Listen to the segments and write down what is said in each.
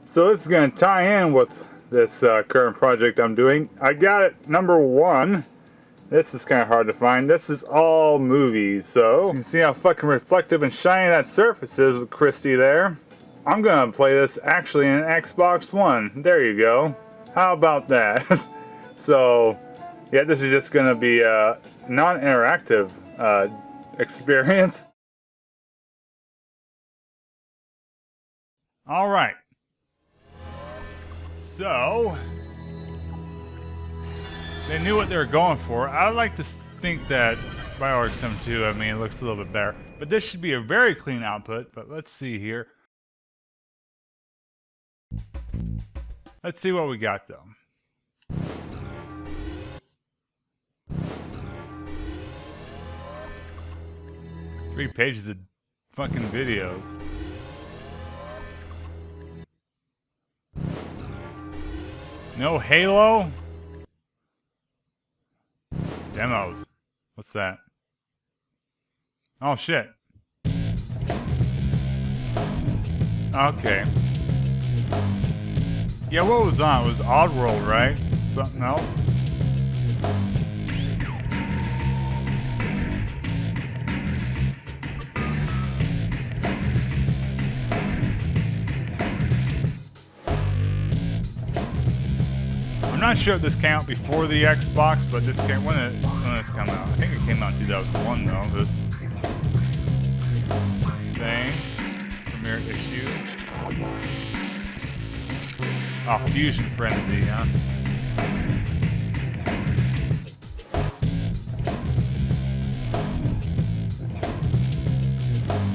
So this is going to tie in with this current project I'm doing. I got it number 1. This is kind of hard to find. This is all movies, so you can see how fucking reflective and shiny that surface is with Christy there. I'm going to play this actually in Xbox One. There you go. How about that? So, yeah, this is just going to be a non-interactive experience. Alright. So, they knew what they were going for. I like to think that by OXM 2, I mean, it looks a little bit better. But this should be a very clean output. But let's see here. Let's see what we got, though. Three pages of fucking videos. No Halo? Demos. What's that? Oh shit. Okay. Yeah, what was on? It was Oddworld, right? Something else? I'm not sure if this came out before the Xbox, but this came when it come out. I think it came out in 2001 though. This thing, premiere issue. Oh, Fusion Frenzy, huh?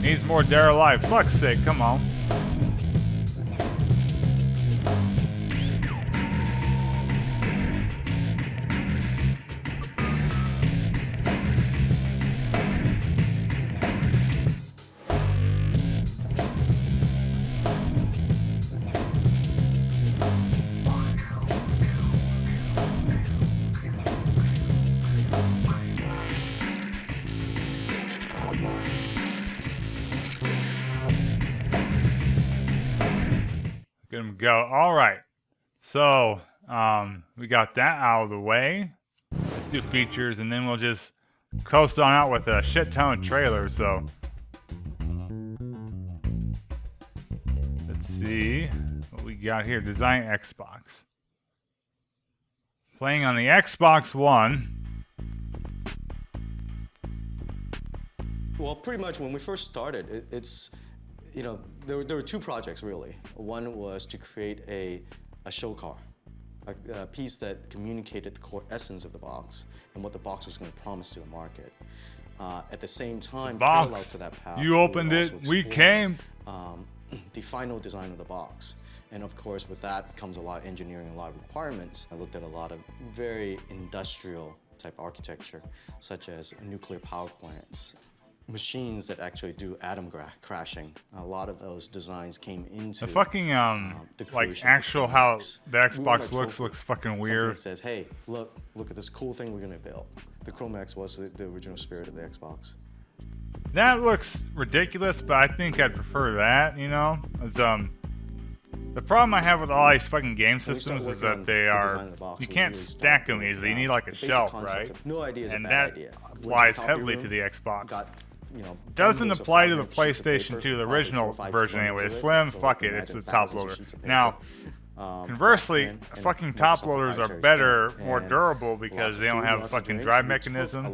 Needs more Dare Alive. Fuck's sake, come on. Get him go. All right. So we got that out of the way. Let's do features, and then we'll just coast on out with a shit ton of trailers. So let's see what we got here. Design Xbox. Playing on the Xbox One. Well, pretty much when we first started, it's, you know, there were two projects really. One was to create a show car, a piece that communicated the core essence of the box and what the box was going to promise to the market. At the same time, parallel to that path, you opened it, we came. The final design of the box. And of course, with that comes a lot of engineering, a lot of requirements. I looked at a lot of very industrial type architecture, such as nuclear power plants, machines that actually do atom crashing. A lot of those designs came into the fucking like actual how the Xbox looks fucking weird. Something that says, hey, look at this cool thing we're gonna build. The Chrome X was the original spirit of the Xbox. That looks ridiculous, but I think I'd prefer that, you know? As, the problem I have with all these fucking game systems is that they are, you can't stack them easily. You need like a shelf, right? No idea is a and bad that idea. applies heavily to the Xbox. Doesn't apply to the PlayStation 2, the original version anyway. Slim, fuck it, it's the top loader. Now, conversely, fucking top loaders are better, more durable because they don't have a fucking drive mechanism.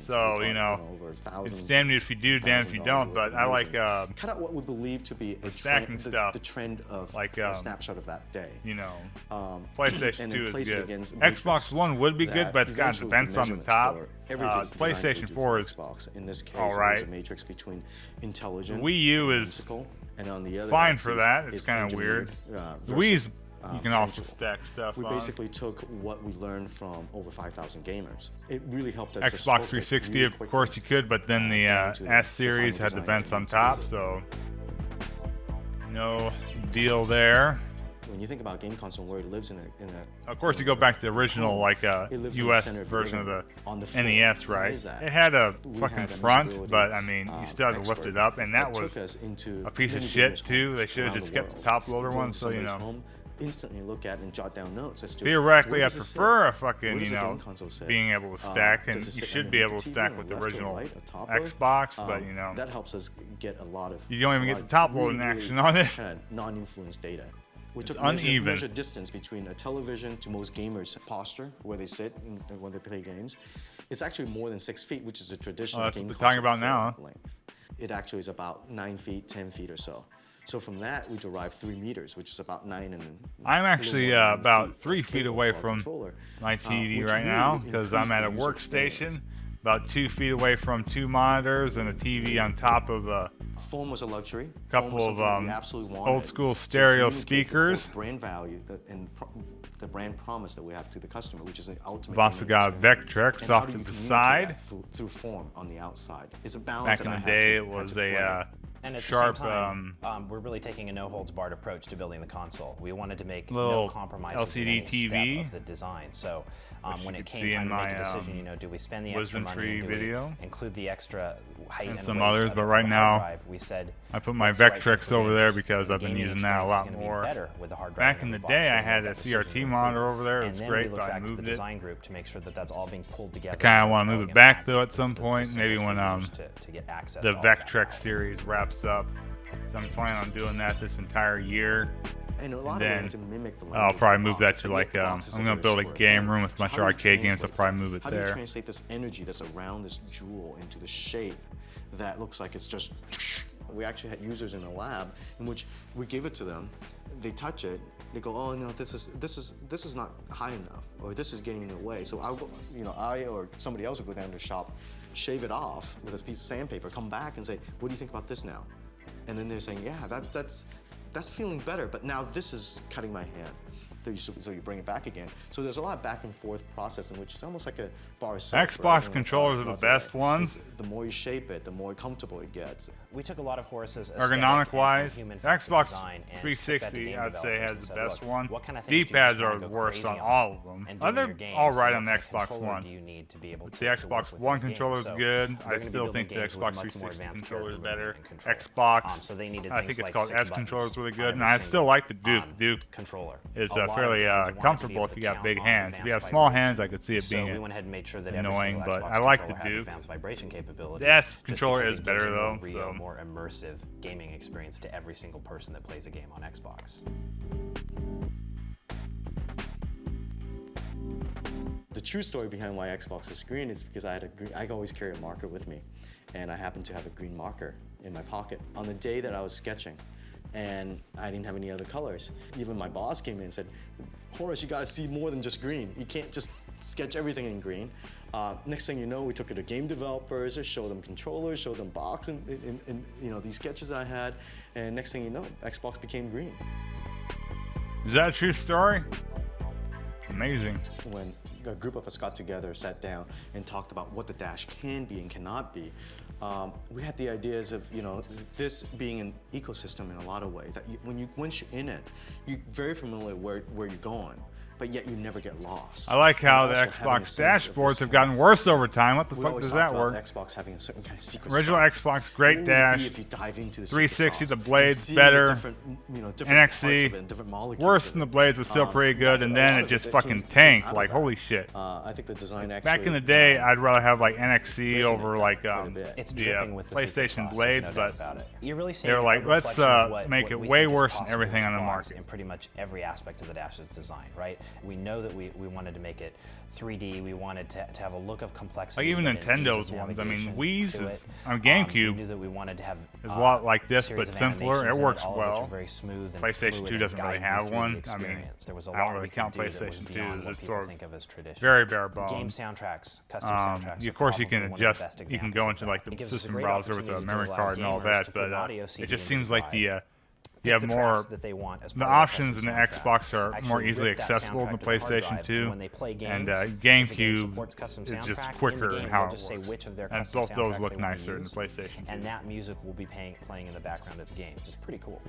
So, you know, it's damned if you do, damned if you don't. But I like kind of what we believe to be a stacking stuff. The trend of like a snapshot of that day. You know, PlayStation 2 is good. Xbox One would be good, but it's got vents on the top. PlayStation 4 is alright. Wii U is fine for that. It's kind of weird. The Wii's, you can also stack stuff We on. basically took what we learned from over 5,000 gamers. It really helped us. Xbox 360, of course you could, but then the S series had the vents on top, so no deal there. When you think about game console, where it lives in a Of course, you go back to the original like it lives in the U.S. center of version of living the on the floor. NES, Why right? is that? It had a We fucking had a front, usability, but I mean, you still had to lift expert it up, and that took was us into a piece of many shit gamers' too. homes They should have around just the kept the world. top loader Go one, into so you somebody's know. home, instantly look at and jot down notes as to Theoretically, where I does it sit? prefer a Where fucking, does you the know, game console sit? being able to stack, and Does it you sit should be able underneath to the stack TV, with the left or original right, or top of? Xbox, but you know, That helps us get a lot of. you don't even a get lot the of top really, loading really action on it. kind of non-influence data. We It's took uneven. measured distance between a television to most gamers' posture, where they sit when they play games. It's actually more than 6 feet, which is a traditional that's game what they're talking console about now. floor length. It actually is about 9 feet, 10 feet or so. So from that, we derive 3 meters, which is about 9 and. I'm actually a little more than 9 about 3 of feet cable away for our from controller, my TV which right really now would because increase I'm at the a user workstation, experience. about 2 feet away from 2 monitors and a TV on top of a Foam was a luxury. couple Foam was of, something that we absolutely wanted old school to stereo communicate the speakers. full brand value and the brand promise that we have to the customer, which is an ultimate. We've also gaming got experience. Vectrex And off how do to you the communicate side. that through form on the outside. It's a balance Back in that the I had day, to- it had was to play. And at sharp, the same time, we're really taking a no-holds-barred approach to building the console. We wanted to make little no compromises in LCD any TV, step of the design. So when you it could came see time in to make my, a decision, you know, do we spend the extra Wisdom money Tree and do video, we include the extra height and and some weight others, of but the right hard now, drive? We said, I put my what's the right Vectrex fit for over there gamers? because And I've been gaming using that a experience lot is gonna be more. better with the hard drive Back in the every box, day, so I we had made a that decision CRT to monitor include. over there. It And was then great, we look but I back to the moved it. design group to make sure that that's all being pulled together. I kinda and wanna it's all move it in back, package though, at that's some the point, maybe simplest when, for users to get access The to all that Vectrex power. series wraps up. So I'm planning on doing that this entire year. And a lot Then of it to mimic the I'll language probably of the move box, that to but like yet boxes I'm are gonna very build a short. game room with a So bunch how of do you arcade games. I'll translate probably that? move it How do you there. translate this energy that's around this jewel into the shape that looks like it's just? We actually had users in a lab in which we give it to them, they touch it, they go, oh no, this is not high enough, or this is getting in the way. So I'll go, I or somebody else will go down to the shop, shave it off with a piece of sandpaper, come back and say, what do you think about this now? And then they're saying, yeah, that's feeling better, but now this is cutting my hand. So you bring it back again. So there's a lot of back and forth process in which it's almost like a bar of soap. Xbox controllers are the best ones. The more you shape it, the more comfortable it gets. We took a lot of Horace's Ergonomic-wise, human Xbox design and 360, I'd say, has the said, best look, one. what kind of things do you D-pads just wanna are go worse crazy on all of them. and do in They're your games, all and right what on the kind of Xbox controller One. do you need to be able The to work Xbox with One those games? controller is So good. they're I gonna be still building think the games with Xbox much more 360 advanced controller is capability better. and control. Xbox, So they needed I think things it's like called 6 S controller is really buttons good, on and every I still single, like the Duke. Duke controller. is A lot of fairly games wanted to be comfortable able if to you got count big on hands. If you have advanced small vibration. hands, I could see it So being we went ahead and made sure that every annoying, single but Xbox I like the controller had Duke. advanced vibration capabilities. The S just controller because is it gives better, a more though, real, so. more immersive gaming experience to every single person that plays a game on Xbox. The true story behind why Xbox is green is because I always carry a marker with me, and I happened to have a green marker in my pocket on the day that I was sketching, and I didn't have any other colors. Even my boss came in and said, Horace, you gotta see more than just green. You can't just sketch everything in green. Next thing you know, we took it to game developers, showed them controllers, showed them box, and these sketches that I had, and next thing you know, Xbox became green. Is that a true story? Amazing. When a group of us got together, sat down, and talked about what the Dash can be and cannot be, we had the ideas of this being an ecosystem in a lot of ways. That once you're in it, you're very familiar where you're going, but yet you never get lost. I like how the And also having a Xbox sense of dashboards this have kind gotten worse over time. What the We fuck always does talked that about work? Xbox having a certain kind of secret Original sauce. Xbox, great What would it dash. be if you dive into the 360, secret the sauce blades and see better. the different parts of it NXC, and different molecules worse of than the it. blades, but still pretty good. That's And a then lot it of just that fucking came tanked. out of Like, that. holy shit. I think the design actually. Back in the day, I'd rather have like NXC resonate over like quite a bit. It's the dripping with the secret PlayStation sauce, blades, there's no doubt but about it. You're really seeing they were a like, let's reflection of what make it we way think is worse than possible everything with on the blocks market. in pretty much every aspect of the Dash's design, right? We know that we wanted to make it 3D. We wanted to have a look of complexity. Like even but an ease Nintendo's of ones. I mean, navigation Wii's to is it. on We GameCube. knew that we wanted to have It's a lot like this, series but of simpler. animations It in works all of which well. are very smooth and PlayStation fluid 2 and doesn't really guide you have through the one. I mean, experience. There was a I don't lot really we could count do that was PlayStation 2 beyond as what it's people sort of think of as traditional. very bare bones. Game soundtracks, custom soundtracks. Of course, you are can probably one of the adjust. best You can examples go of into that. like the It gives us a system great browser with the opportunity to memory allow card and all gamers that, to put but an audio it CD just into seems the like drive. you have the more. tracks that they want as The part of their options in custom the soundtrack. Xbox are Actually more easily rip that accessible than soundtrack the to the hard PlayStation drive, 2. and when they play games, And if the game GameCube supports custom is just soundtracks, quicker in the in game, how they'll it just say works. which of their And custom both those soundtracks look they want to nicer in the use, PlayStation 2. and that music will be playing in the background of the game, which is pretty cool.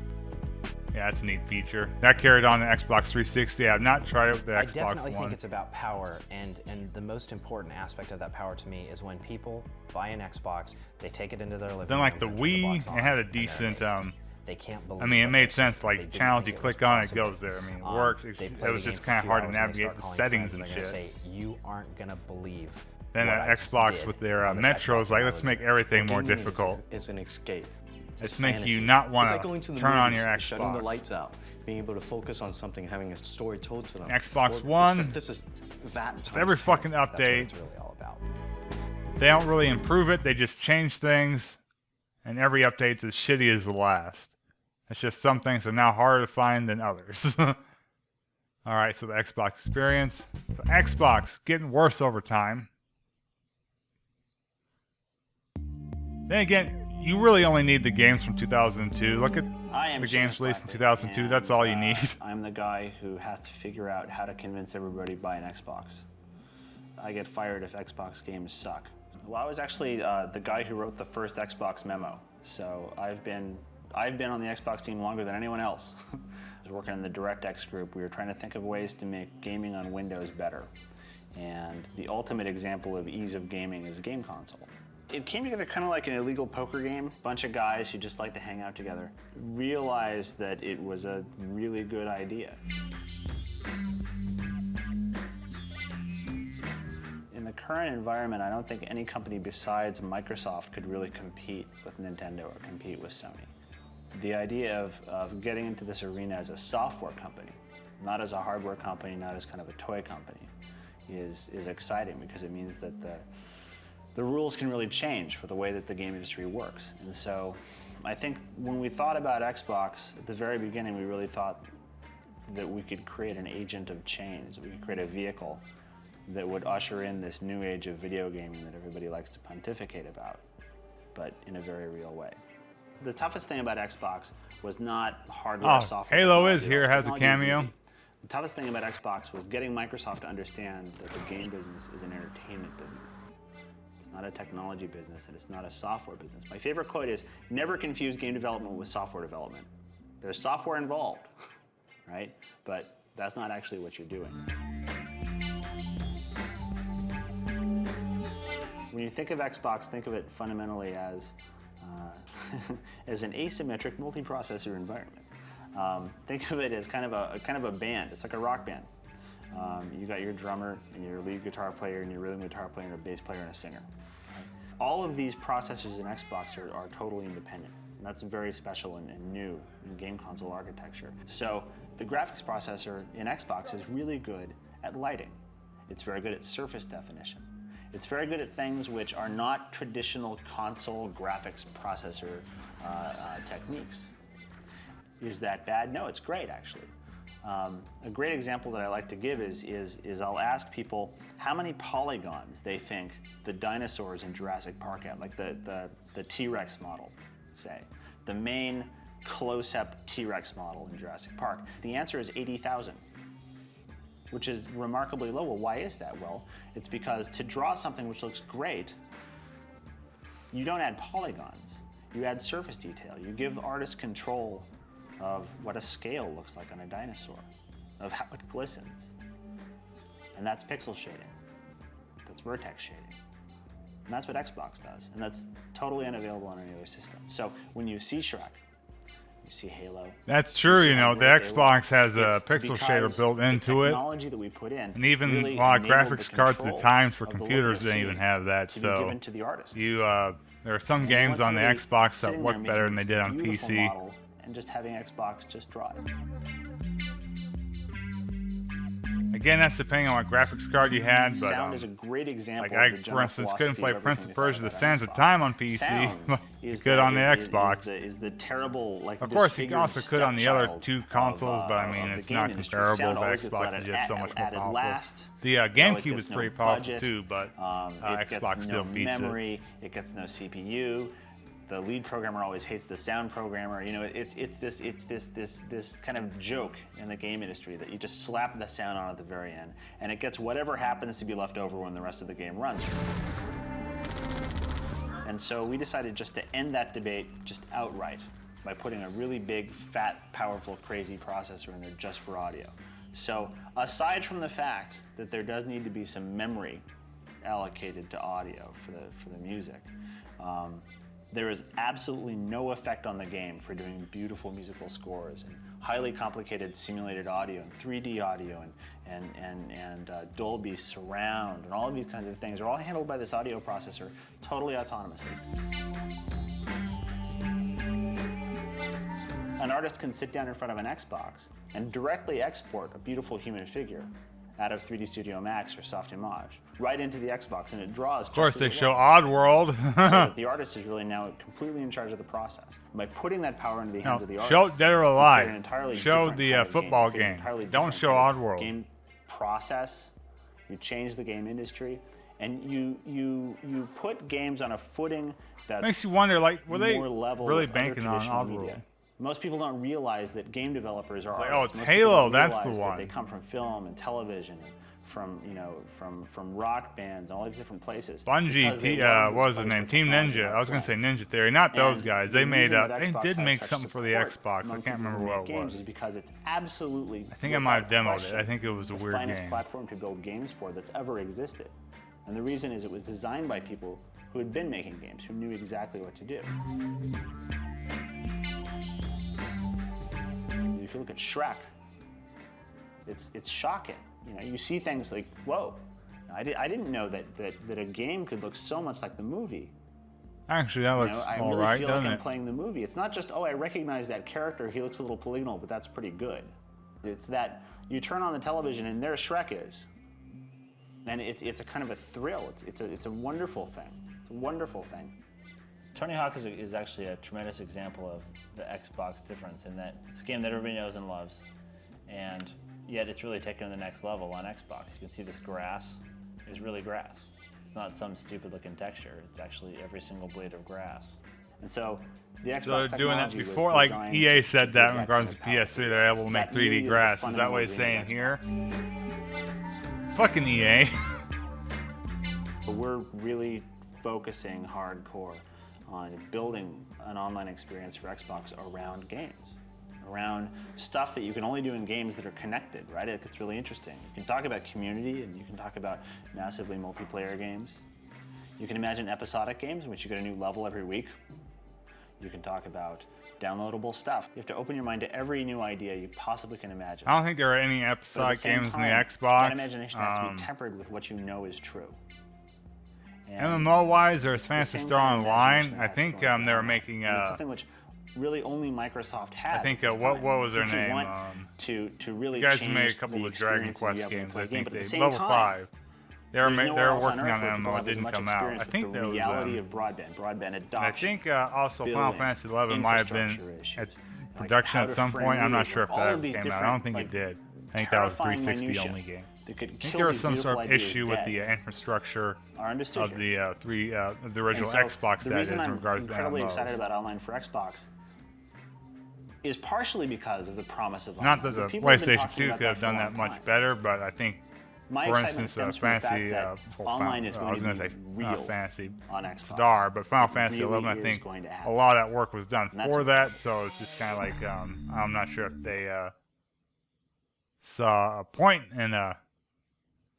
Yeah, that's a neat feature. That carried on the Xbox 360. I've not tried it with the I Xbox definitely One. think it's about power, and the most important aspect of that power to me is when people buy an Xbox, they take it into their living Then room. like the and turn Wii, box on, it had a and they're decent. amazed. They can't believe. I mean, it what made they're sense. seeing. They Like didn't channels, think you it was click on it, it possible. goes there. I mean, it works. They It play was the just game kind for of a hard few to hours, and they navigate start the calling settings friends, and they're gonna shit. say, you aren't gonna believe. Then what I just Xbox did with their on this Metros, Xbox like in my let's living make room." everything more Gaming is- difficult. It's an escape. Let's It's make fantasy. you not want It's like to going to the turn on movies, your shutting the Xbox. lights out, being able to focus on something, having a story told to them. Xbox Well, One, except this is that times Every 10. fucking That's what update, it's really all about. they don't really improve it. They just change things, and every update's as shitty as the last. It's just some things are now harder to find than others. All right, so the Xbox experience. The Xbox getting worse over time. Then again, you really only need the games from 2002. Look at I am the games Seamus released in Blackley, 2002. That's all you and, need. I'm the guy who has to figure out how to convince everybody to buy an Xbox. I get fired if Xbox games suck. Well, I was actually the guy who wrote the first Xbox memo, so I've been on the Xbox team longer than anyone else. I was working in the DirectX group. We were trying to think of ways to make gaming on Windows better, and the ultimate example of ease of gaming is a game console. It came together kind of like an illegal poker game. A bunch of guys who just like to hang out together realized that it was a really good idea. In the current environment, I don't think any company besides Microsoft could really compete with Nintendo or compete with Sony. The idea of getting into this arena as a software company, not as a hardware company, not as kind of a toy company, is exciting because it means that the rules can really change for the way that the game industry works. And so I think when we thought about Xbox, at the very beginning, we really thought that we could create an agent of change, that we could create a vehicle that would usher in this new age of video gaming that everybody likes to pontificate about, but in a very real way. The toughest thing about Xbox was not hardware, software. Halo is technology. here, has a Technology was cameo. easy. The toughest thing about Xbox was getting Microsoft to understand that the game business is an entertainment business. It's not a technology business, and it's not a software business. My favorite quote is, never confuse game development with software development. There's software involved, right? But that's not actually what you're doing. When you think of Xbox, think of it fundamentally as as an asymmetric multiprocessor environment. Think of it as kind of a band. It's like a rock band. You got your drummer and your lead guitar player and your rhythm guitar player and a bass player and a singer. All of these processors in Xbox are totally independent. And that's very special and new in game console architecture. So the graphics processor in Xbox is really good at lighting. It's very good at surface definition. It's very good at things which are not traditional console graphics processor techniques. Is that bad? No, it's great actually. A great example that I like to give is I'll ask people how many polygons they think the dinosaurs in Jurassic Park had, like the T-Rex model, say, the main close-up T-Rex model in Jurassic Park. The answer is 80,000. Which is remarkably low. Well, why is that? Well, it's because to draw something which looks great, you don't add polygons. You add surface detail. You give artists control of what a scale looks like on a dinosaur, of how it glistens. And that's pixel shading. That's vertex shading. And that's what Xbox does. And that's totally unavailable on any other system. So when you see Shrek, you see Halo. That's true, see you how know, the great they Xbox look. has a It's pixel shader because built into it. The technology that we put in, And even really a lot of enabled graphics the cards at the control times for of the look computers of the didn't even scene have that. to be So given to the artist. there are some And games want on the somebody Xbox that sitting look there better than making they did this on beautiful PC. model and just having Xbox just draw it. Again, that's depending on what graphics card you had. But Sound is a great example like of I, the for general instance, philosophy couldn't play of Prince everything of we thought Persia: The about Sands of Xbox. Time on PC. Sound You is could the- on the is Xbox. is the terrible, like, Of course, you disfigured also could on the other stepchild two of, consoles, but I mean, of the it's game not industry. comparable. Sound The always gets Xbox is just so much more added powerful. last. The It always GameCube gets was no pretty powerful budget. too, but It gets Xbox no still beats it. memory. It gets no CPU. the lead programmer always hates the sound programmer. You know, it's this kind of joke in the game industry that you just slap the sound on at the very end, and it gets whatever happens to be left over when the rest of the game runs. And so we decided just to end that debate just outright by putting a really big, fat, powerful, crazy processor in there just for audio. So aside from the fact that there does need to be some memory allocated to audio for the music, there is absolutely no effect on the game for doing beautiful musical scores and highly complicated simulated audio and 3D audio and Dolby surround and all of these kinds of things are all handled by this audio processor totally autonomously. An artist can sit down in front of an Xbox and directly export a beautiful human figure out of 3D Studio Max or Softimage right into the Xbox, and it draws. Of course, they show Oddworld. So that the artist is really now completely in charge of the process. By putting that power into the hands of the artist, show Dead or Alive. an entirely Show different the kind of football game. game. Entirely Don't different show kind of Oddworld. Game process. You change the game industry, and you put games on a footing that's Makes you wonder, like, were they more level really with other banking on traditional Oddworld? media. Most people don't realize that game developers are like, artists. oh, it's Most people Halo, don't that's the realize that one. They come from film and television, and from rock bands, and all these different places. Because they Bungie, love what this was his place name? where Team technology Ninja. got I was gonna say played. Ninja Theory, not those And guys. the They made reason that they Xbox did has make such something for the support Xbox. I among can't people remember who what make it games was. is because it's absolutely, I think I might have without demoed it. question, I think it was a the weird finest game. platform to build games for that's ever existed. And the reason is it was designed by people who had been making games, who knew exactly what to do. If you look at Shrek, it's shocking. You know, you see things like, whoa, I didn't know that a game could look so much like the movie. Actually, that looks I all really right, feel like doesn't I'm it? playing the movie. It's not just, oh, I recognize that character, he looks a little polygonal, but that's pretty good. It's that you turn on the television and there Shrek is. And it's a kind of a thrill. It's a wonderful thing. It's a wonderful thing. Tony Hawk is actually a tremendous example of the Xbox difference in that it's a game that everybody knows and loves, and yet it's really taken to the next level on Xbox. You can see this grass is really grass. It's not some stupid looking texture. It's actually every single blade of grass. And so the Xbox So they're doing that technology was before, like designed EA to said give that in that regards to kind of PS3, power. they're able So to make that really 3D is the grass. Is that fundamental what he's dream saying of here? Xbox. Fucking EA. But we're really focusing hardcore on building an online experience for Xbox around games, around stuff that you can only do in games that are connected, right? It's really interesting. You can talk about community, and you can talk about massively multiplayer games. You can imagine episodic games in which you get a new level every week. You can talk about downloadable stuff. You have to open your mind to every new idea you possibly can imagine. I don't think there are any But at the episodic same games in the time, Xbox. that imagination has to be tempered with what you know is true. And MMO-wise, there's it's the Fantasy same Star kind of Online. imagination I that has think to go into they were online. making. And it's something which really only Microsoft has. I think at this what time. was their If you name? want to really You guys change made a couple the of Dragon experiences you Quest have when you games. play I a game, think but at they the same level time, 5. They were there's nowhere else on working Earth on where an people MMO. It have as didn't much come out. I experience think with the that was. reality of broadband adoption. I think also Final building, Fantasy XI might have been infrastructure issues, at like production how at to some frame point. I'm not movies, sure if all that of these came out. I different, don't think like, it did. I think that was terrifying 360 minutia only game. that could I think kill there was these some beautiful sort of ideas issue with dead. the infrastructure Are understood of here. the original And so Xbox. the That is reason in I'm regards to incredibly MMOs. excited about online for Xbox is partially because of the promise of Not online. that the People have been PlayStation talking 2 about could have for a done long that much time. better, but I think, My for excitement instance, stems from the fact Fantasy, that online is I going was to going be to say real Fantasy on Xbox. Star, but Final It Fantasy really 11, I is think going to a happen. lot of that work was done And that's for okay. that, so it's just kind of like I'm not sure if they saw a point in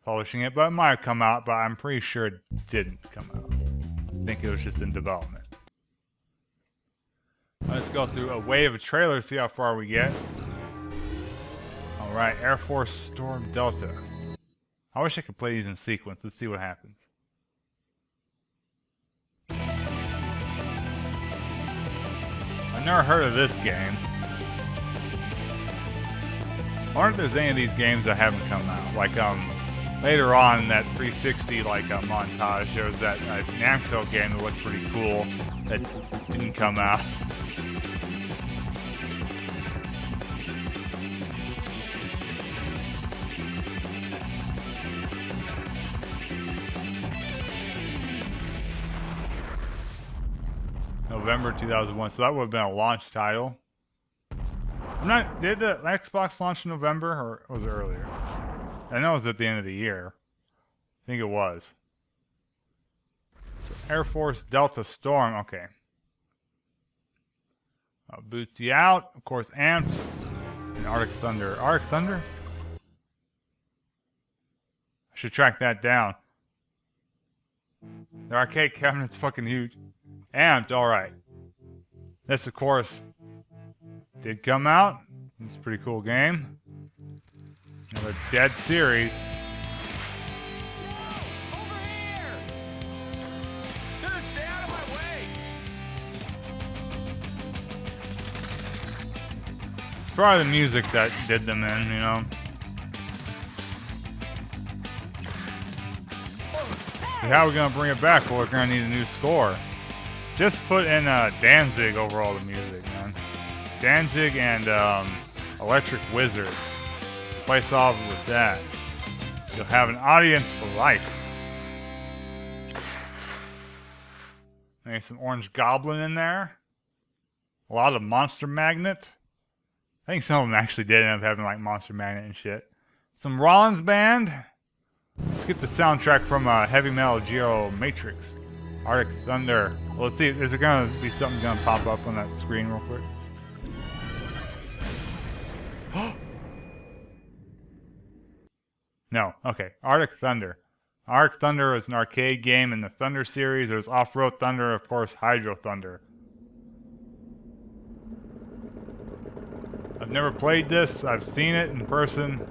publishing it, but it might have come out, but I'm pretty sure it didn't come out. I think it was just in development. Let's go through a wave of trailers, see how far we get. Alright, Air Force Storm Delta. I wish I could play these in sequence. Let's see what happens. I've never heard of this game. I wonder if there's any of these games that haven't come out. Like later on in that 360 montage, there was that Namco game that looked pretty cool that didn't come out. November 2001. So that would have been a launch title. I'm not. Did the Xbox launch in November or was it earlier? I know it was at the end of the year. I think it was. So Air Force Delta Storm. Okay. Boots you out. Of course, Amped. And Arctic Thunder. Arctic Thunder? I should track that down. The arcade cabinet's fucking huge. Amped, alright. This, of course, did come out. It's a pretty cool game. Another Dead series. No! Over here! Dude, stay out of my way! It's probably the music that did them in, you know. So how are we gonna bring it back? Well, we're gonna need a new score. Just put in Danzig over all the music, man. Danzig and Electric Wizard. Place off with that. You'll have an audience for life. Maybe some Orange Goblin in there. A lot of Monster Magnet. I think some of them actually did end up having like Monster Magnet and shit. Some Rollins Band. Let's get the soundtrack from Heavy Metal Geo Matrix. Arctic Thunder. Well, let's see. Is there gonna be something gonna pop up on that screen real quick? No. Okay. Arctic Thunder. Arctic Thunder is an arcade game in the Thunder series. There's Off-Road Thunder, of course, Hydro Thunder. I've never played this. I've seen it in person.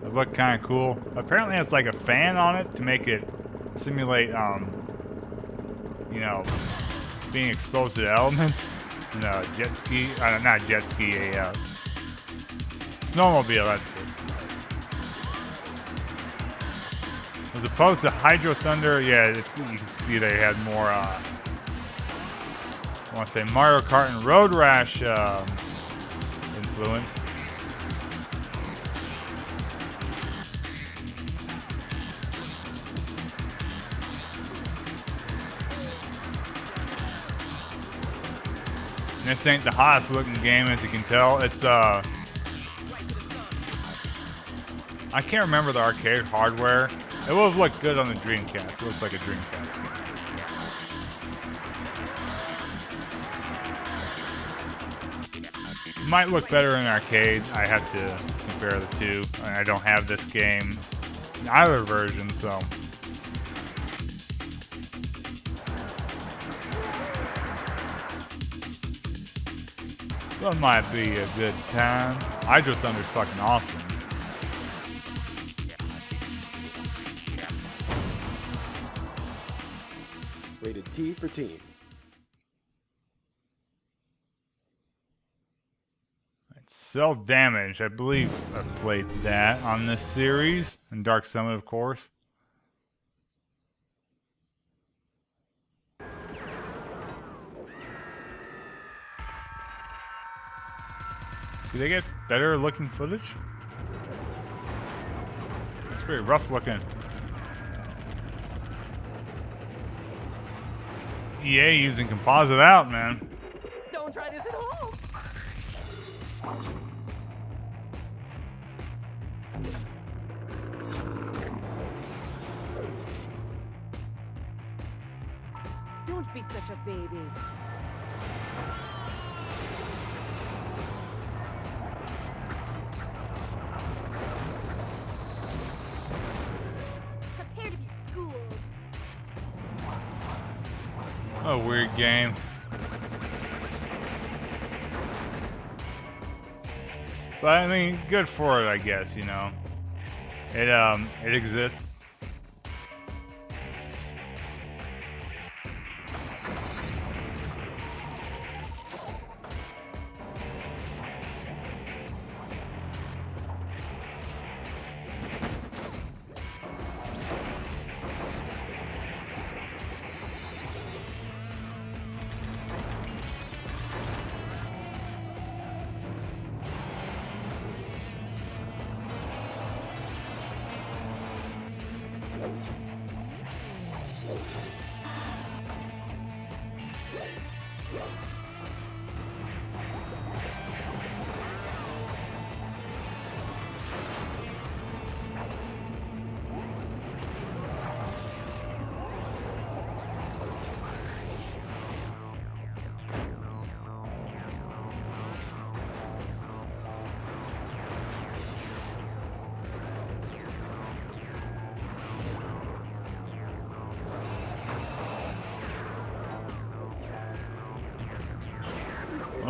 It looked kind of cool. Apparently, it's like a fan on it to make it simulate, you know, being exposed to the elements. And jet ski, not jet ski, a snowmobile. That's it. As opposed to Hydro Thunder, yeah, you can see they had more. I want to say Mario Kart and Road Rash influence. This ain't the hottest looking game, as you can tell. It's I can't remember the arcade hardware. It will look good on the Dreamcast. It looks like a Dreamcast game. It might look better in arcade. I have to compare the two. I don't have this game in either version, so. That might be a good time. Hydro Thunder's fucking awesome. Rated T for teen. Cell Damage. I believe I've played that on this series. And Dark Summit, of course. Do they get better looking footage? It's pretty rough looking. EA using composite out, man. Don't try this at home! Don't be such a baby. Prepare to be schooled. A weird game. But I mean, good for it, I guess, you know. It exists.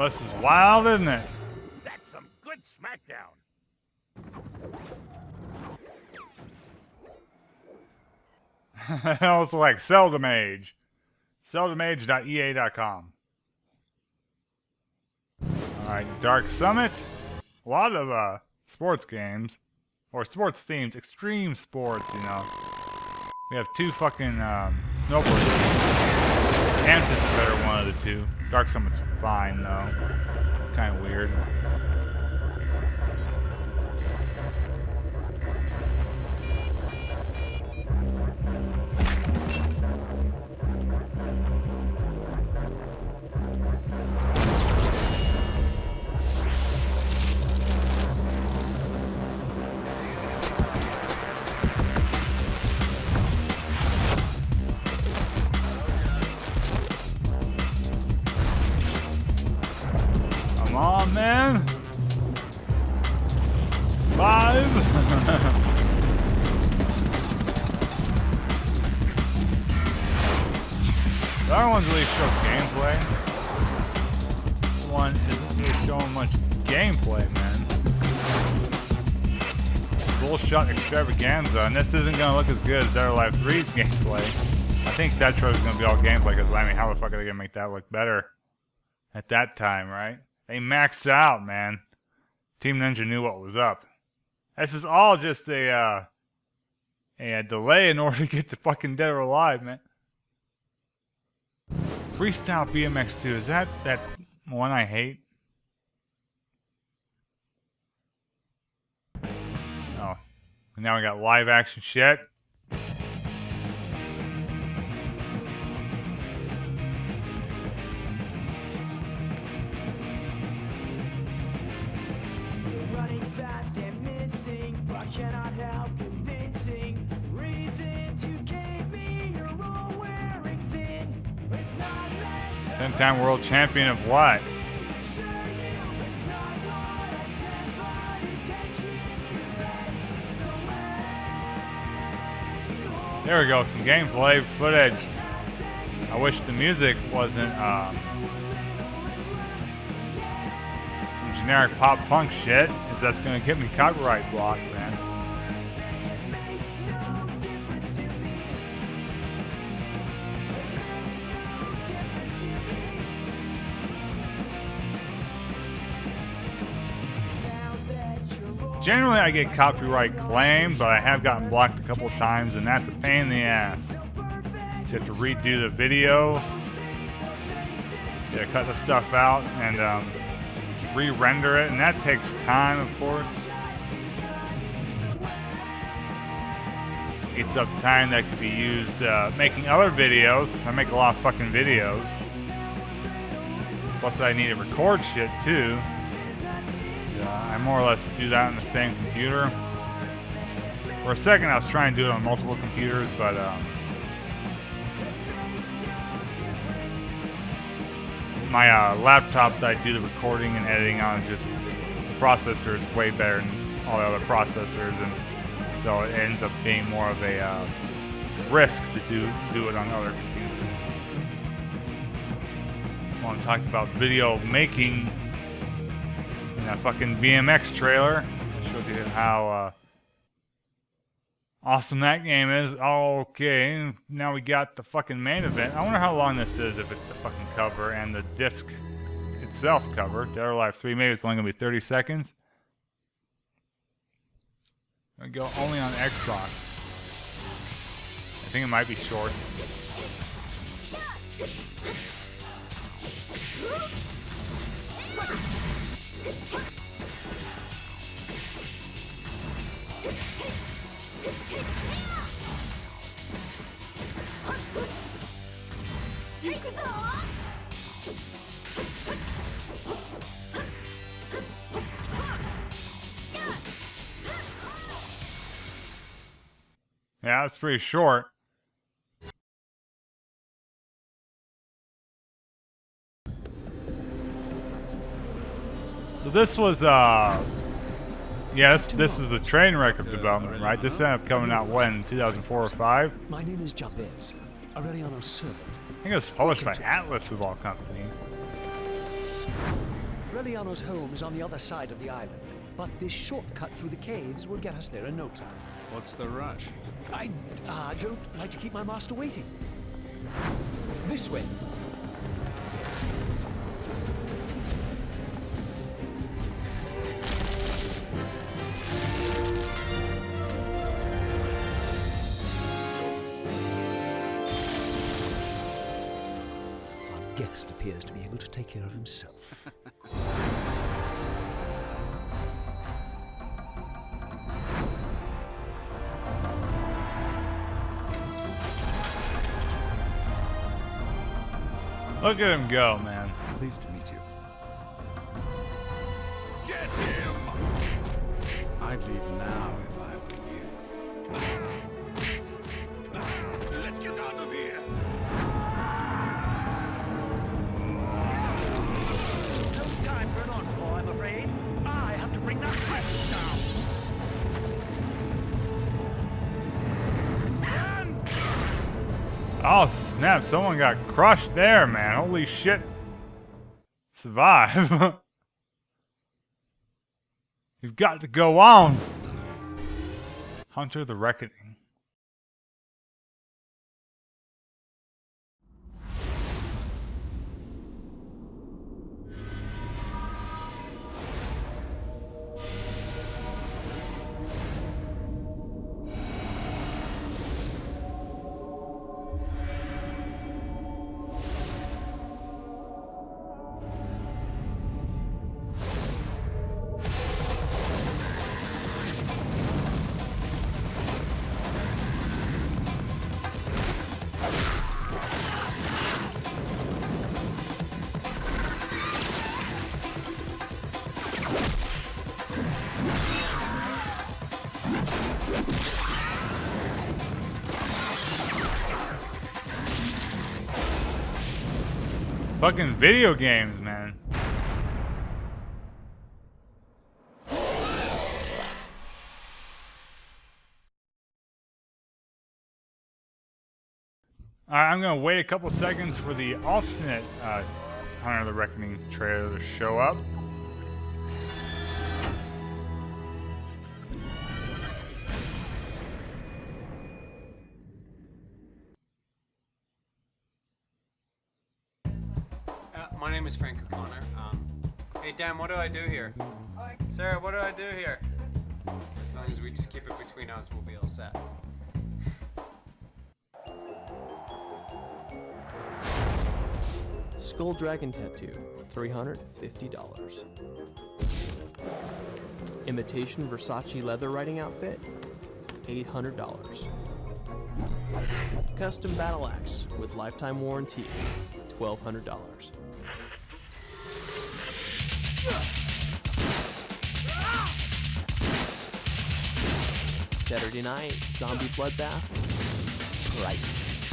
Well, this is wild, isn't it? That's some good smackdown. Also like Seldom-Age. Seldom-Age.ea.com. Alright, Dark Summit. A lot of sports games. Or sports themes. Extreme sports, you know. We have two fucking snowboard games. Amethyst is better one of the two. Dark Summit's fine though. It's kind of weird. Come on, man. 5. The other one's really shows gameplay. This one isn't really showing much gameplay, man. Bullshot extravaganza, and this isn't gonna look as good as Dead or Alive 3's gameplay. I think that trailer's gonna be all gameplay, because I mean, how the fuck are they gonna make that look better at that time, right? They maxed out, man. Team Ninja knew what was up. This is all just a delay in order to get to fucking Dead or Alive, man. Freestyle BMX 2, is that one I hate? Oh. Now we got live action shit. Running fast and missing, but cannot help convincing reason to give me your role wearing thin. It's not meant to 10-time world champion of what? show you, it's not what I said, but intentions you read. So when you hold There we go, some gameplay footage. I wish the music wasn't some generic pop punk shit, as that's gonna get me copyright blocked, man. makes no difference to me. It makes no difference to me. Now that you're all Generally, I get copyright claimed, but I have gotten blocked a couple times, and that's a pain in the ass. So you have to redo the video, yeah, cut the stuff out, and re-render it, and that takes time, of course. Eats up time that could be used making other videos. I make a lot of fucking videos. Plus, I need to record shit too. I more or less do that on the same computer. For a second, I was trying to do it on multiple computers, but my laptop that I do the recording and editing on is just, the processor is way better than all the other processors, and so it ends up being more of a risk to do it on other computers. Well, I'm talking about video making in that fucking BMX trailer. I showed you how awesome that game is. Okay, now we got the fucking main event. I wonder how long this is, if it's the fucking cover and the disc itself cover. Dead or Alive 3, maybe it's only gonna be 30 seconds. I go only on Xbox. I think it might be short. Yeah, it's pretty short. So this was this is a train wreck of development, right? This ended up coming out when, 2004 or 5? My name is Jabez, Aureliano's servant. I think it was published by Atlas of all companies. Breliano's home is on the other side of the island, but this shortcut through the caves will get us there in no time. What's the rush? I don't like to keep my master waiting. This way. Our guest appears to be able to take care of himself. Look at him go, man. Pleased to meet you. Get him! I'd leave now if I were you. Let's get out of here! No time for an encore, I'm afraid. I have to bring that crest down. Oh snap, someone got crushed there, man. Holy shit. Survive. You've got to go on. Hunter the Reckoning. Fucking video games, man. Alright, I'm gonna wait a couple seconds for the alternate Hunter the Reckoning trailer to show up. My name is Frank O'Connor. Hey Dan, what do I do here? Sarah, what do I do here? As long as we just keep it between us, we'll be all set. Skull Dragon Tattoo, $350. Imitation Versace leather riding outfit, $800. Custom battle axe with lifetime warranty, $1,200. Saturday night zombie bloodbath, priceless.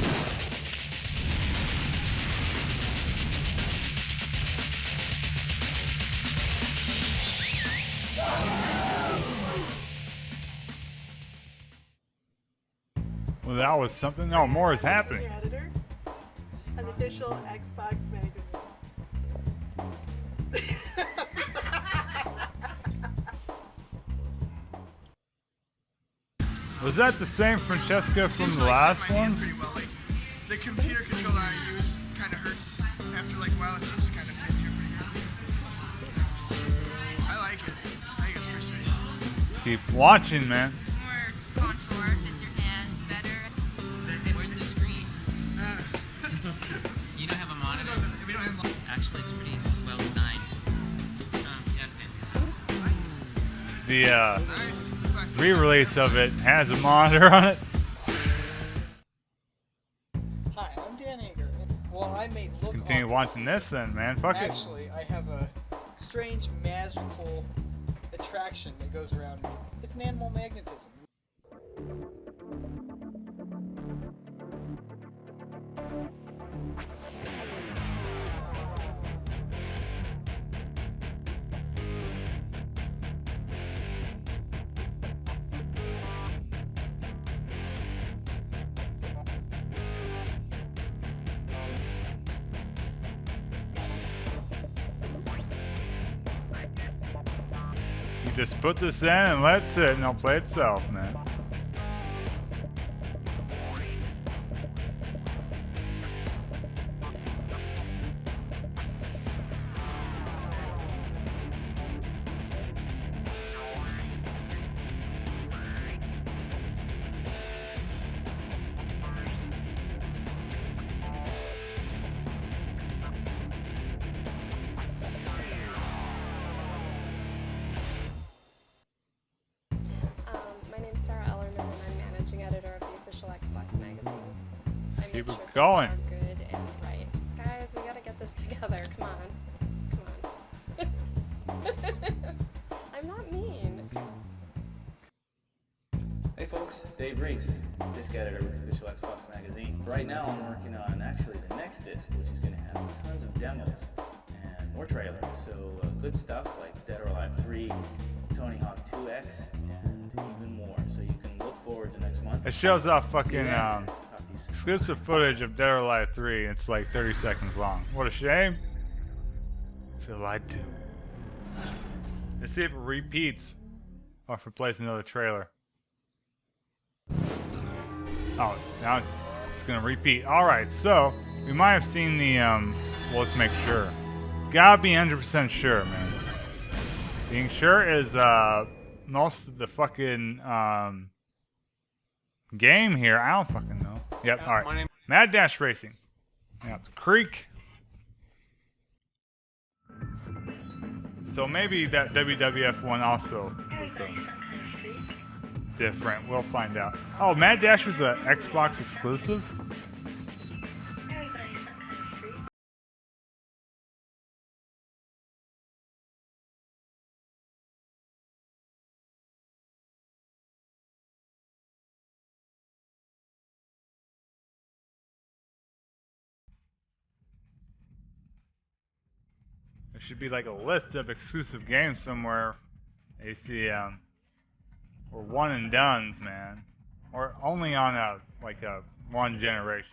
Well, that was something. No, more is happening. Editor, an official Xbox magazine. Was that the same Francesca from the last one? Pretty well. Like, the computer controller I use kind of hurts after like a while. It seems to kind of fit here pretty good. I like it. I think it's pretty sweet. Keep watching, man. It's more contour, fits your hand better. Where's the screen? You don't have a monitor? We don't have Actually, it's pretty well designed. The re-release of it has a monitor on it. Hi, I'm Dan Hager. Well, I made Let's continue watching this then, man. Fuck it. Actually, I have a strange magical attraction that goes around me. It's an animal magnetism. You just put this in and let it sit and it'll play itself, man. Keep it going. Good and right. Guys, we gotta get this together. Come on. Come on. I'm not mean. Hey folks, Dave Reese, disc editor with Official Xbox Magazine. Right now I'm working on actually the next disc, which is going to have tons of demos and more trailers. So good stuff like Dead or Alive 3, Tony Hawk 2X, and even more. So you can look forward to next month. It shows off fucking exclusive footage of Dead or Alive 3. It's like 30 seconds long. What a shame. I feel lied to. Let's see if it repeats or if it plays another trailer. Oh, now it's gonna repeat. Alright, so we might have seen the well, let's make sure. Gotta be 100% sure, man. Being sure is most of the fucking game here. I don't fucking know. Yep, alright. Mad Dash Racing. Yep, Creek. So maybe that WWF one also was different. We'll find out. Oh, Mad Dash was an Xbox exclusive? There should be like a list of exclusive games somewhere. You see, or one and dones, man, or only on a one generation.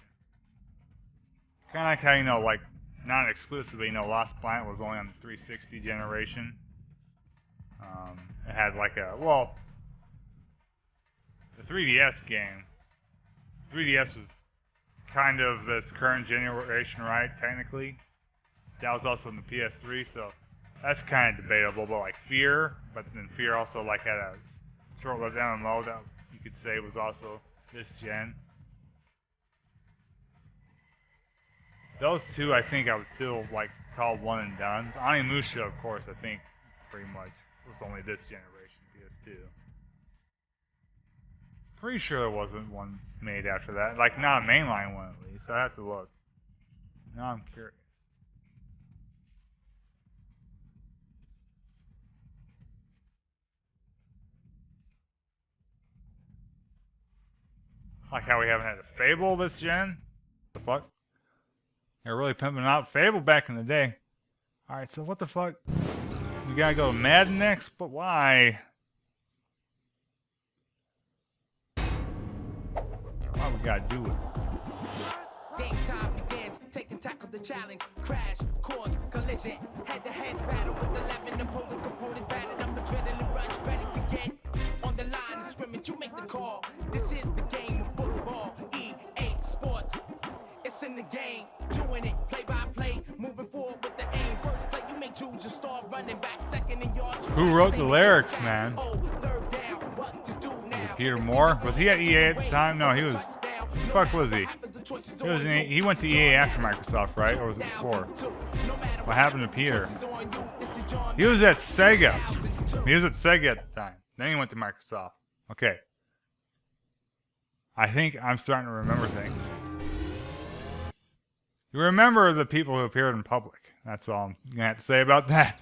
Kind of like how, you know, like not exclusively, you know, Lost Planet was only on the 360 generation. It had like a, well, the 3DS game. 3DS was kind of this current generation, right? Technically. That was also in the PS3, so that's kind of debatable. But like Fear, but then Fear also like had a short-lived MMO that you could say was also this gen. Those two, I think I would still like call one and done. Onimusha, of course, I think pretty much was only this generation PS2. Pretty sure there wasn't one made after that, like not a mainline one at least. I have to look. Now I'm curious. Like how we haven't had a Fable this gen. The fuck? They were really pimping out Fable back in the day. Alright, so what the fuck? We gotta go to Madden next? But why? Why we gotta do it? Game time begins, take and tackle the challenge. Crash, cause, collision, head-to-head battle with 11 opposing components batted up, adrenaline rush, ready to get on the line of scrimmage. You make the call. This is the game of football. EA Sports. It's in the game, doing it play by play, moving forward with the aim. First play, you make two, just start running back. Second in yards. Who wrote the lyrics, man? Peter Moore? Was he at EA at the time? No, he was. Who the fuck was he? He went to EA after Microsoft, right? Or was it before? What happened to Peter? He was at Sega. He was at Sega at the time. Then he went to Microsoft. Okay. I think I'm starting to remember things. You remember the people who appeared in public. That's all I'm going to have to say about that.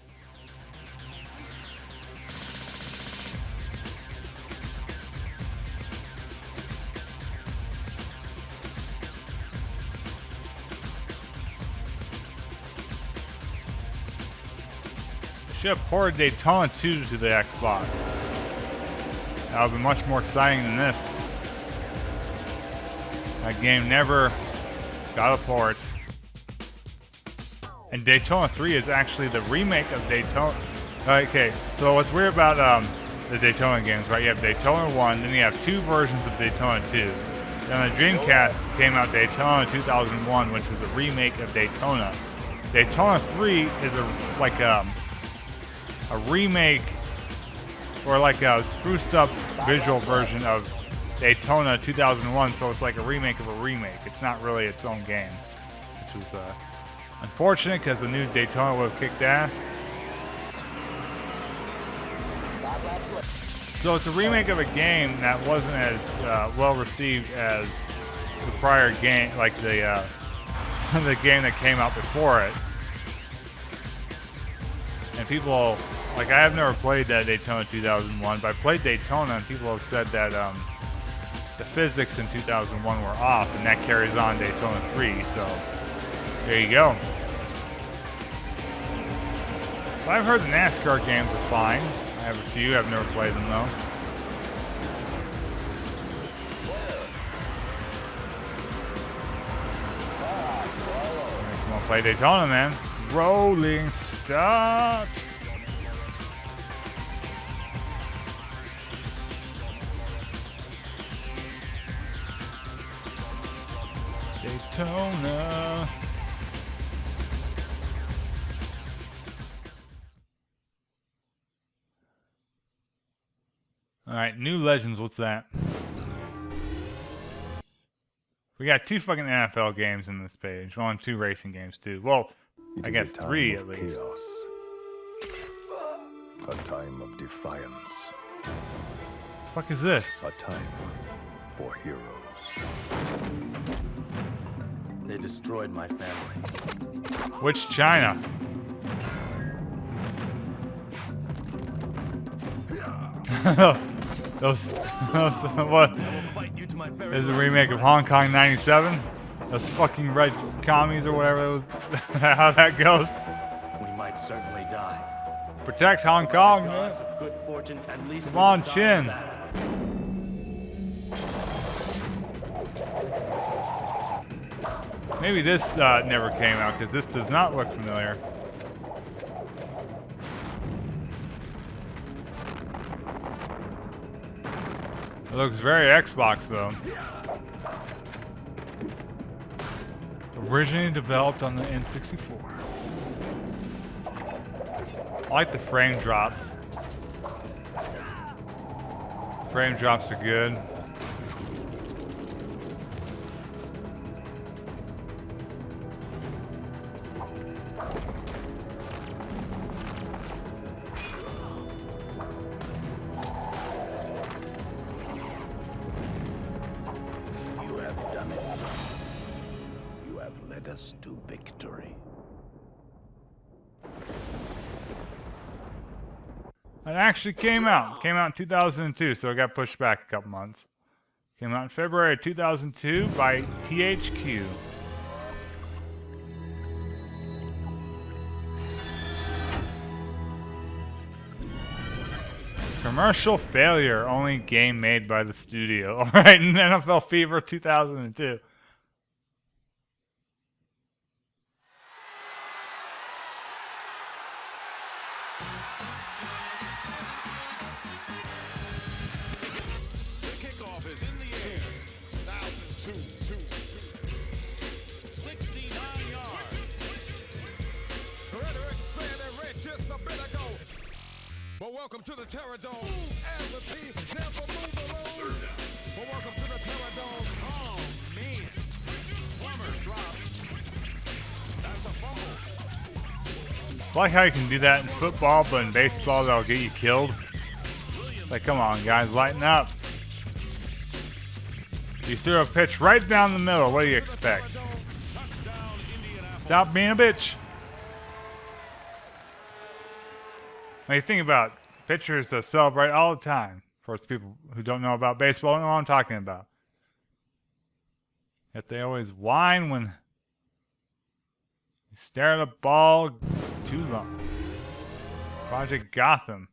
Should have ported Daytona 2 to the Xbox. That would be much more exciting than this. That game never got a port. And Daytona 3 is actually the remake of Daytona. Okay, so what's weird about the Daytona games, right? You have Daytona 1, then you have two versions of Daytona 2. Then on the Dreamcast came out Daytona 2001, which was a remake of Daytona. Daytona 3 is a remake or like a spruced up visual version of Daytona 2001, so it's like a remake of a remake. It's not really its own game, which was unfortunate because the new Daytona would have kicked ass. So it's a remake of a game that wasn't as well received as the prior game, like the the game that came out before it. And people, like, I have never played that Daytona 2001, but I played Daytona, and people have said that the physics in 2001 were off, and that carries on Daytona 3. So there you go. But I've heard the NASCAR games are fine. I have a few. I've never played them though. Come on, play Daytona, man. Rolling start. Daytona. All right, New Legends, what's that? We got 2 fucking NFL games in this page. Well, and 2 racing games too. Well, I guess 3 at least. Chaos. A time of defiance. The fuck is this? A time for heroes. They destroyed my family. Which China? those what is a remake of Hong Kong 97? Those fucking red commies or whatever it was. How that goes. We might certainly die. Protect Hong Kong, man. Good fortune, at least Come on, Chin. Maybe this never came out because this does not look familiar. It looks very Xbox though. Originally developed on the N64. I like the frame drops. Frame drops are good. You have done it, son. You have led us to victory. It actually came out. Came out in 2002, so it got pushed back a couple months. Came out in February 2002 by THQ. Commercial failure, only game made by the studio. Alright, NFL Fever 2002. Kickoff is in the air. 69 yards. Rhetoric said it read just a bit ago. But welcome to the Terror Dome. As a team, never move alone. But welcome to the Terror Dome. Oh, man. Plummer drops. That's a fumble. I like how you can do that in football, but in baseball that'll get you killed. Like, come on, guys, lighten up. You threw a pitch right down the middle. What do you expect? Stop being a bitch. When you think about it, pitchers celebrate all the time. Of course, people who don't know about baseball don't know what I'm talking about. Yet they always whine when you stare at a ball too long. Project Gotham.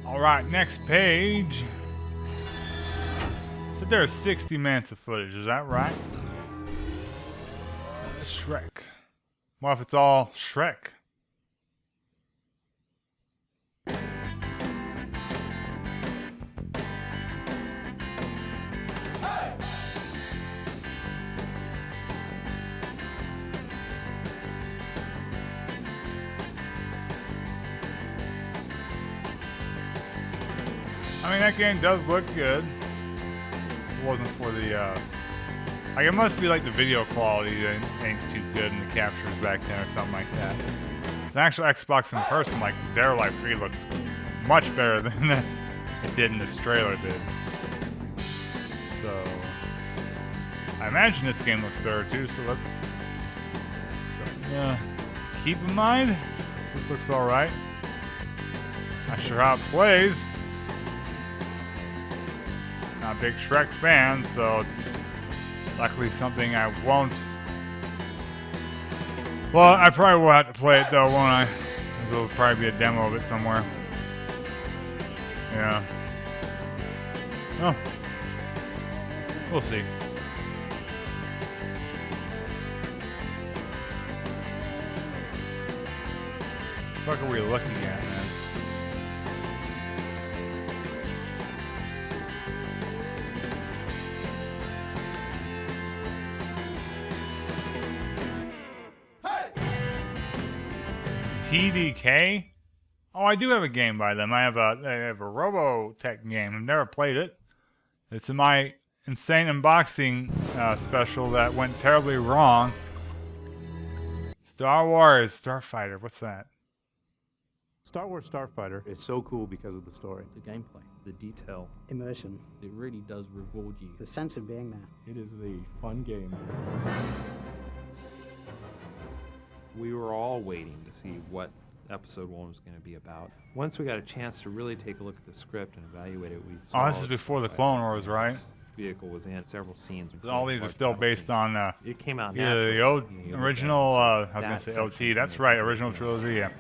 Alright, next page. So there's 60 minutes of footage, is that right? Shrek. What if it's all Shrek? I mean, that game does look good. It wasn't for the, like, it must be like the video quality that ain't too good in the captures back then or something like that. The actual Xbox in person, like, their Life 3 looks much better than it did in this trailer did. So, I imagine this game looks better too, so let's, keep in mind, this looks alright. Not sure how it plays. Not a big Shrek fan, so it's likely something I won't. Well, I probably will have to play it though, won't I? Because there'll probably be a demo of it somewhere. Yeah. Oh. We'll see. What the fuck are we looking at, man? TDK? Oh, I do have a game by them. I have a Robotech game. I've never played it. It's in my insane unboxing special that went terribly wrong. Star Wars Starfighter. What's that? Star Wars Starfighter is so cool because of the story. The gameplay, the detail, Immersion. it really does reward you. The sense of being there. It is a fun game. We were all waiting to see what episode 1 was going to be about. Once we got a chance to really take a look at the script and evaluate it, we saw... Oh, this is before the Clone Wars, right? This vehicle was in several scenes. All these are still based on it came out either naturally. the original, I was going to say OT, that's right, original trilogy, yeah.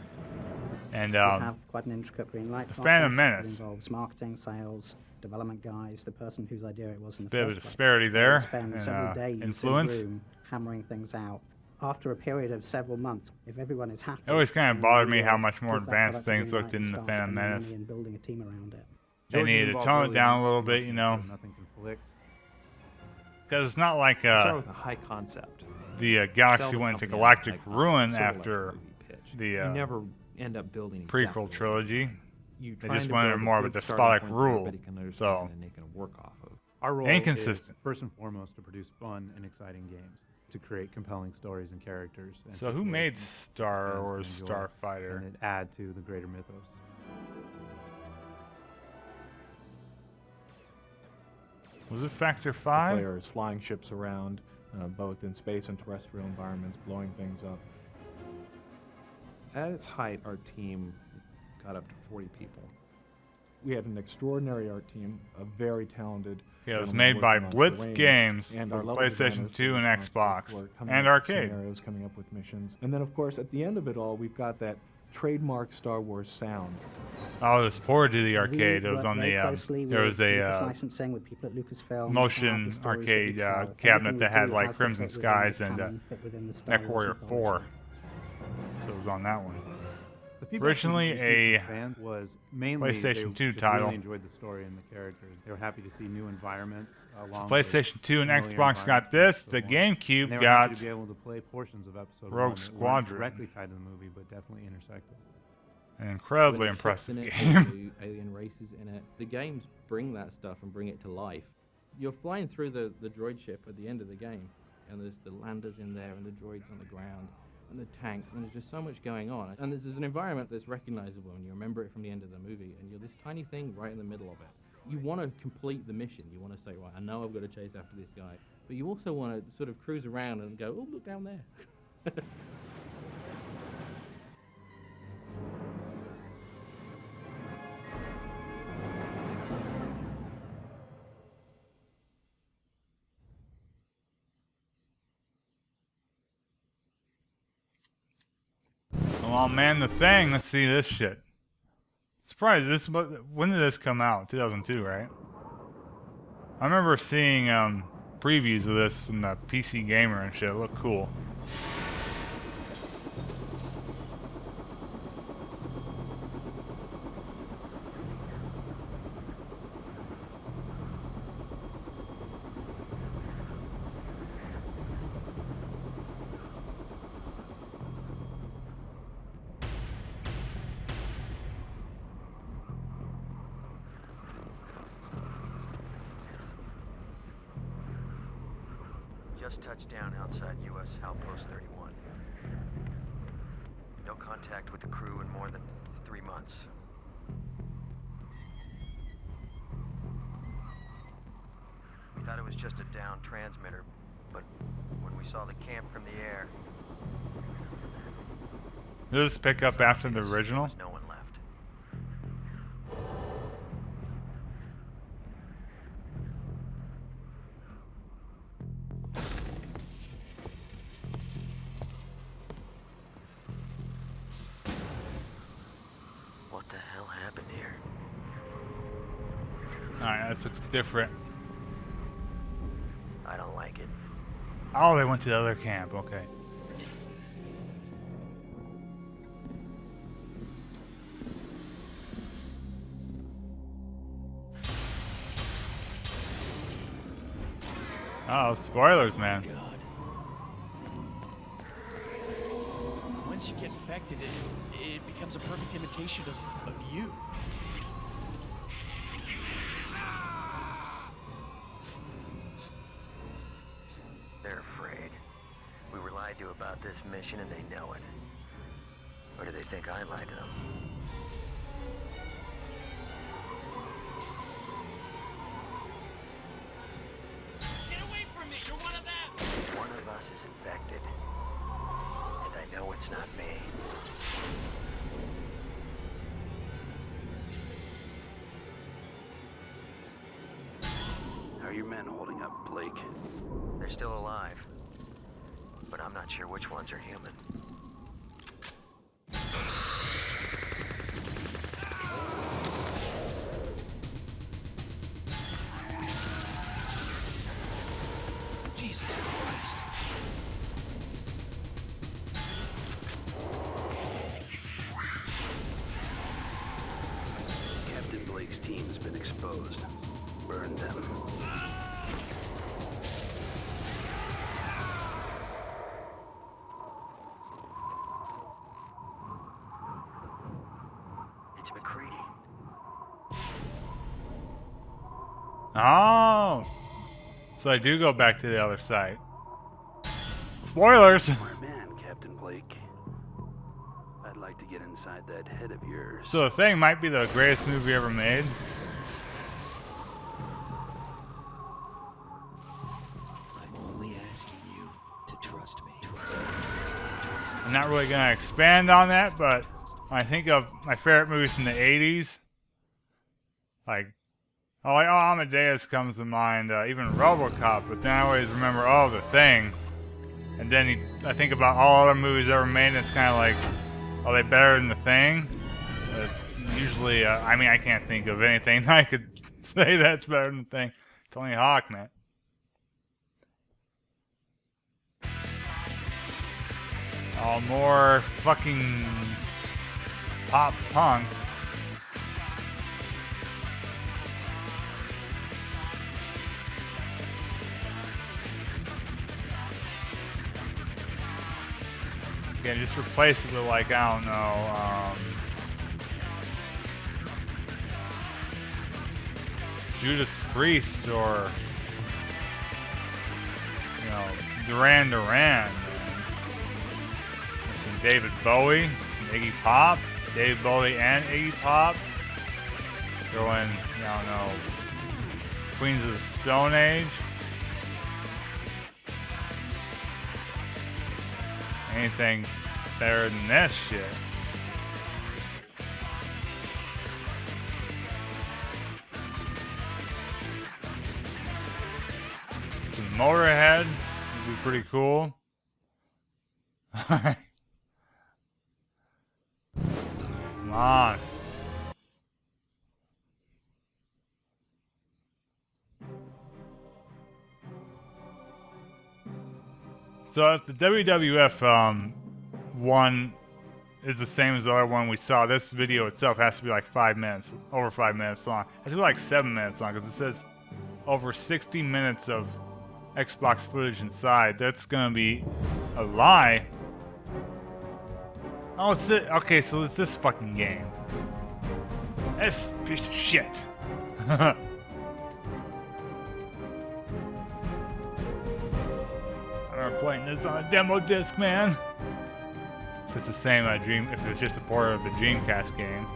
And We have quite an intricate green light the process. Phantom Menace. It involves marketing, sales, development guys, the person whose idea it was in the Bit of a first place. disparity there, They spend and, several days influence. in a room hammering things out. After a period of several months, if everyone is happy, It always kind of then bothered you, me how much more give that advanced product a things green looked light in and the start Phantom spending Menace. money and building a team around it. They needed to tone it down a little bit, you know. Nothing conflicts. Because it's not like Start with a high concept. the Sell galaxy the went into company on galactic high concept, ruin sort of like after movie pitch. the You never end up building prequel exactly trilogy. You They trying just to wanted build a more of a good starting despotic point that rule. everybody can understand So and they can work off of. Our role inconsistent. is first and foremost to produce fun and exciting games, to create compelling stories and characters. And So who made situations Star fans Wars can enjoy, Starfighter? and it add to the greater mythos. Was it Factor The 5? player is flying ships around, both in space and terrestrial environments, blowing things up. At its height, our team got up to 40 people. We had an extraordinary art team, a very talented. Yeah, it was gentleman made by working on Blitz terrain, Games and for our level PlayStation designers 2 were and responsible Xbox for coming and up with arcade. Scenarios, coming up with missions, and then of course at the end of it all, we've got that trademark Star Wars sound. Oh, it was ported to the arcade. We It was work on very the closely there with was Lucas a licensing with people at Lucasfilm, motion the stories that we arcade tell. Everything cabinet we that had do like has to Crimson fit within the Skies and canon, fit within the Star Mech Wars Warrior mythology. 4. So it was on that one. The feedback Originally we received a from fans was mainly PlayStation 2 just title. really enjoyed the story and the characters. They were happy to see new environments along PlayStation 2 and familiar Xbox got this. The environments. And GameCube they were happy got to be able to play portions of episode Rogue 1 that weren't Squadron. directly tied to the movie, but definitely intersected. an incredibly When the ships impressive in it, game. the alien races in it. The games bring that stuff and bring it to life. You're flying through the droid ship at the end of the game, and there's the landers in there and the droids on the ground and the tank, and there's just so much going on. And there's an environment that's recognizable, and you remember it from the end of the movie, and you're this tiny thing right in the middle of it. You want to complete the mission. You want to say, right, I know I've got to chase after this guy, but you also want to sort of cruise around and go, oh, look down there. Come on, man, the thing. Let's see this shit. Surprised this. When did this come out? 2002, right? I remember seeing previews of this in the PC Gamer and shit. It looked cool. Just touched down outside U.S. Outpost 31. No contact with the crew in more than 3 months. We thought it was just a downed transmitter, but when we saw the camp from the air... Does this pick up after the original? No one left. What the hell happened here? Alright, this looks different. I don't like it. Oh, they went to the other camp. Okay. Oh, spoilers, man. Once you get infected, it becomes a perfect imitation of you. They're afraid. We were lied to about this mission and they know it. Or do they think I lied to them? Get away from me! You're one of them! One of us is infected. And I know it's not me. How are your men holding up, Blake? They're still alive. But I'm not sure which ones are human. Jesus Christ. Captain Blake's team's been exposed. Burn them. It's McCready. Oh, so I do go back to the other side. Spoilers. Smart man, Captain Blake. I'd like to get inside that head of yours. So The Thing might be the greatest movie ever made. I'm only asking you to trust me. I'm not really gonna expand on that, but when I think of my favorite movies from the 80s, like Amadeus comes to mind, even RoboCop, but then I always remember, The Thing. And then I think about all other movies ever made, and it's kind of like, are they better than The Thing? Usually, I mean, I can't think of anything I could say that's better than The Thing. Tony Hawk, man. Oh, more fucking pop punk. Again, just replace it with, like, I don't know, Judas Priest or, you know, Duran Duran. Some David Bowie, some Iggy Pop, David Bowie and Iggy Pop. Throw in, I don't know, Queens of the Stone Age. Anything better than this shit? Some Motorhead would be pretty cool. Alright. Come on. So if the WWF one is the same as the other one we saw, this video itself has to be like 5 minutes, over 5 minutes long. It has to be like 7 minutes long because it says over 60 minutes of Xbox footage inside. That's gonna be a lie. Oh, it's it. Okay, so it's this fucking game. This piece of shit. I remember playing this on a demo disc, man. If it's the same if it's just a port of the Dreamcast game.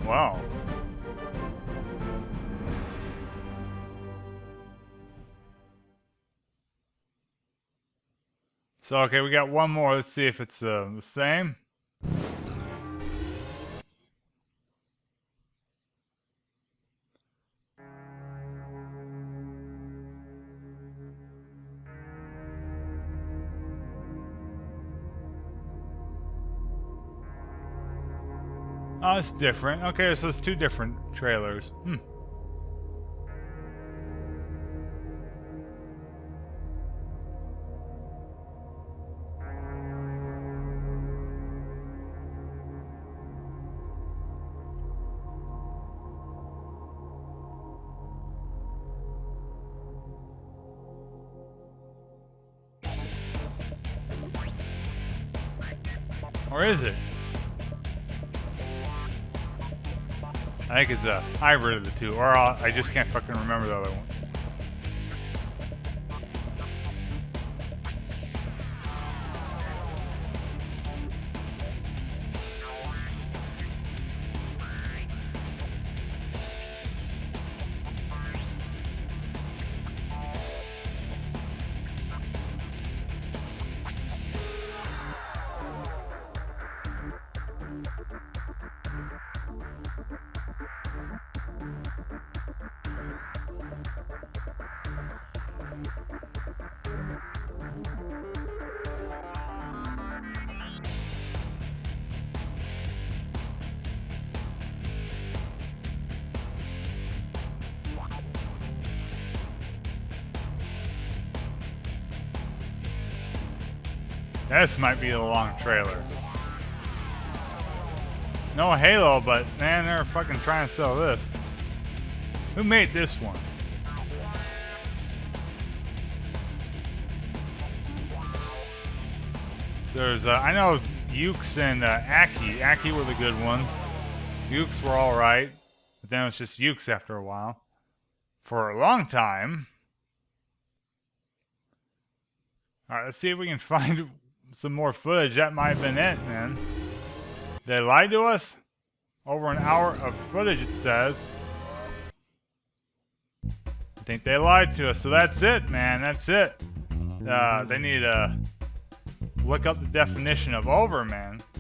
Wow. So, okay, we got one more. Let's see if it's the same. Oh, it's different. Okay, so it's two different trailers. Or is it? I think it's a hybrid of the two, or I just can't fucking remember the other one. This might be a long trailer. No Halo, but man, they're fucking trying to sell this. Who made this one? There's, I know Ukes and Aki. Aki were the good ones. Ukes were alright, but then it was just Ukes after a while. For a long time. Alright, let's see if we can find some more footage. That might have been it, man. They lied to us? Over an hour of footage, it says. I think they lied to us, so that's it, man. That's it. They need to look up the definition of over, man.